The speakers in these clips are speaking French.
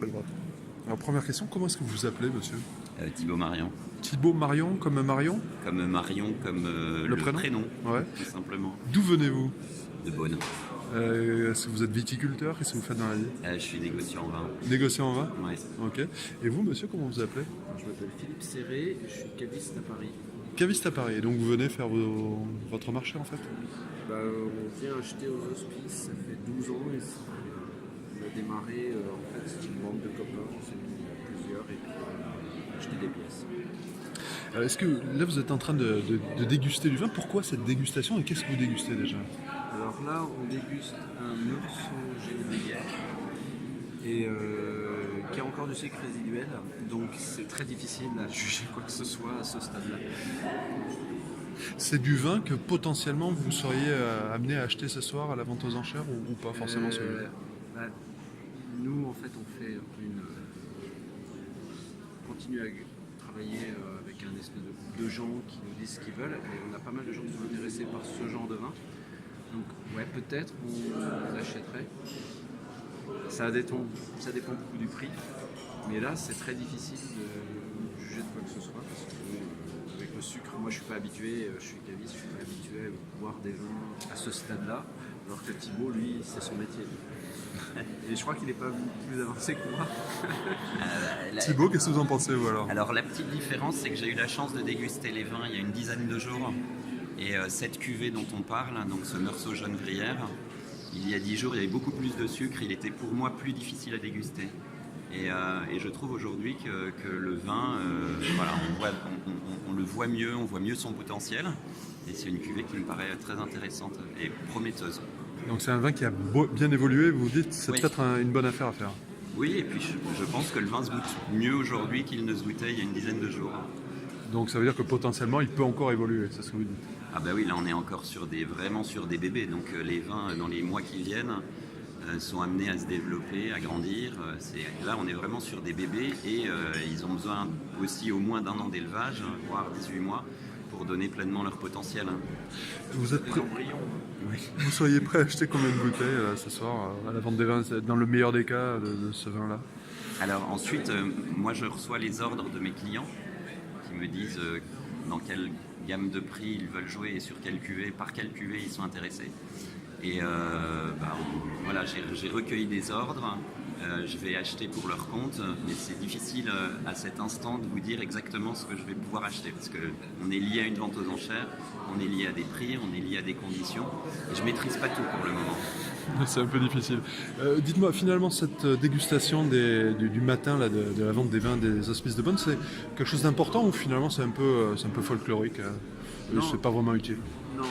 arrivera. Alors, première question, comment est-ce que vous vous appelez, monsieur? Thibaut Marion. Thibaut Marion, comme Marion? Comme Marion, comme le prénom, Ouais. tout simplement. D'où venez-vous? De Beaune. Est-ce que vous êtes viticulteur? Qu'est-ce que vous faites dans la vie? Je suis négociant en vin. Négociant en vin? Ouais. Ok. Et vous, monsieur, comment vous appelez? Je m'appelle Philippe Serré, je suis caviste à Paris. Caviste à Paris. Et donc vous venez faire votre marché, en fait? On vient acheter aux hospices, ça fait 12 ans et on a démarré, en fait c'est une bande de copains, on s'est mis plusieurs et puis on a acheté des pièces. Est-ce que là vous êtes en train de déguster du vin? Pourquoi cette dégustation et qu'est-ce que vous dégustez déjà? Alors là on déguste un Meursault général et qui a encore du sucre résiduel, donc c'est très difficile à juger quoi que ce soit à ce stade-là. C'est du vin que potentiellement vous seriez amené à acheter ce soir à la vente aux enchères ou pas forcément celui-là? Nous en fait on continue à travailler avec un espèce de gens qui nous disent ce qu'ils veulent et on a pas mal de gens qui sont intéressés par ce genre de vin. Donc ouais, peut-être on achèterait. Ça dépend beaucoup du prix, mais là c'est très difficile de juger de quoi que ce soit parce que avec le sucre, moi je suis pas habitué, je suis caviste, je suis pas habitué à boire des vins à ce stade-là, alors que Thibaut lui c'est son métier. Et je crois qu'il n'est pas plus avancé que moi. Thibaut, qu'est-ce que vous en pensez vous alors? Alors la petite différence, c'est que j'ai eu la chance de déguster les vins il y a une dizaine de jours. Et cette cuvée dont on parle, donc ce Meursault jaune gruyère, il y a 10 jours, il y avait beaucoup plus de sucre, il était pour moi plus difficile à déguster. Et je trouve aujourd'hui que le vin, voilà, on le voit mieux, on voit mieux son potentiel. Et c'est une cuvée qui me paraît très intéressante et prometteuse. Donc c'est un vin qui a bien évolué, vous vous dites que c'est peut-être une bonne affaire à faire. Oui, et puis je pense que le vin se goûte mieux aujourd'hui qu'il ne se goûtait il y a une dizaine de jours. Donc ça veut dire que potentiellement il peut encore évoluer, c'est ce que vous dites? Ah bah oui, là on est encore vraiment sur des bébés, donc les vins dans les mois qui viennent sont amenés à se développer, à grandir. Là on est vraiment sur des bébés et ils ont besoin aussi au moins d'un an d'élevage, voire 18 mois, pour donner pleinement leur potentiel. Vous êtes prêt? Oui. Vous seriez prêt à acheter combien de bouteilles ce soir à la vente des vins, dans le meilleur des cas de ce vin-là? Alors ensuite, moi je reçois les ordres de mes clients qui me disent dans quelle gamme de prix ils veulent jouer et sur quelle cuvée, par quelle cuvée ils sont intéressés. Et voilà, j'ai recueilli des ordres, je vais acheter pour leur compte, mais c'est difficile à cet instant de vous dire exactement ce que je vais pouvoir acheter parce qu'on est lié à une vente aux enchères, on est lié à des prix, on est lié à des conditions et je ne maîtrise pas tout pour le moment. C'est un peu difficile. Dites-moi, finalement, cette dégustation du matin là, de la vente des vins des hospices de Beaune, c'est quelque chose d'important ou finalement c'est un peu folklorique? C'est pas vraiment utile? Non,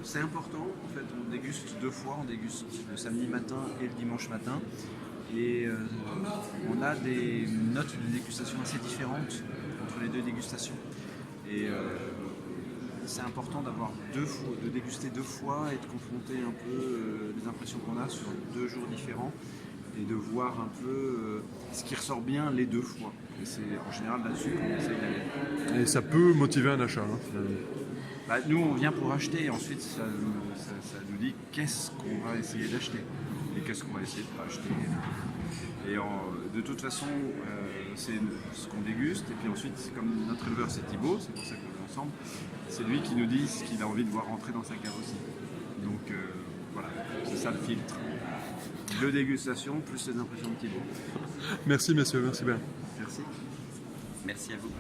c'est important. En fait, on déguste 2 fois. On déguste le samedi matin et le dimanche matin. Et on a des notes de dégustation assez différentes entre les 2 dégustations. Et c'est important d'avoir 2 fois, de déguster 2 fois et de confronter un peu les impressions qu'on a sur 2 jours différents et de voir un peu ce qui ressort bien les 2 fois. Et c'est en général là-dessus qu'on essaye d'aller. Et ça peut motiver un achat, hein, finalement. Nous, on vient pour acheter et ensuite ça nous dit qu'est-ce qu'on va essayer d'acheter et qu'est-ce qu'on va essayer de ne pas acheter. Et de toute façon, c'est ce qu'on déguste et puis ensuite, comme notre éleveur c'est Thibaut, c'est pour ça qu'on est ensemble, c'est lui qui nous dit ce qu'il a envie de voir rentrer dans sa cave aussi. Donc voilà, c'est ça le filtre. 2 dégustations plus les impressions de Thibaut. Merci messieurs, merci bien. Merci. Merci à vous.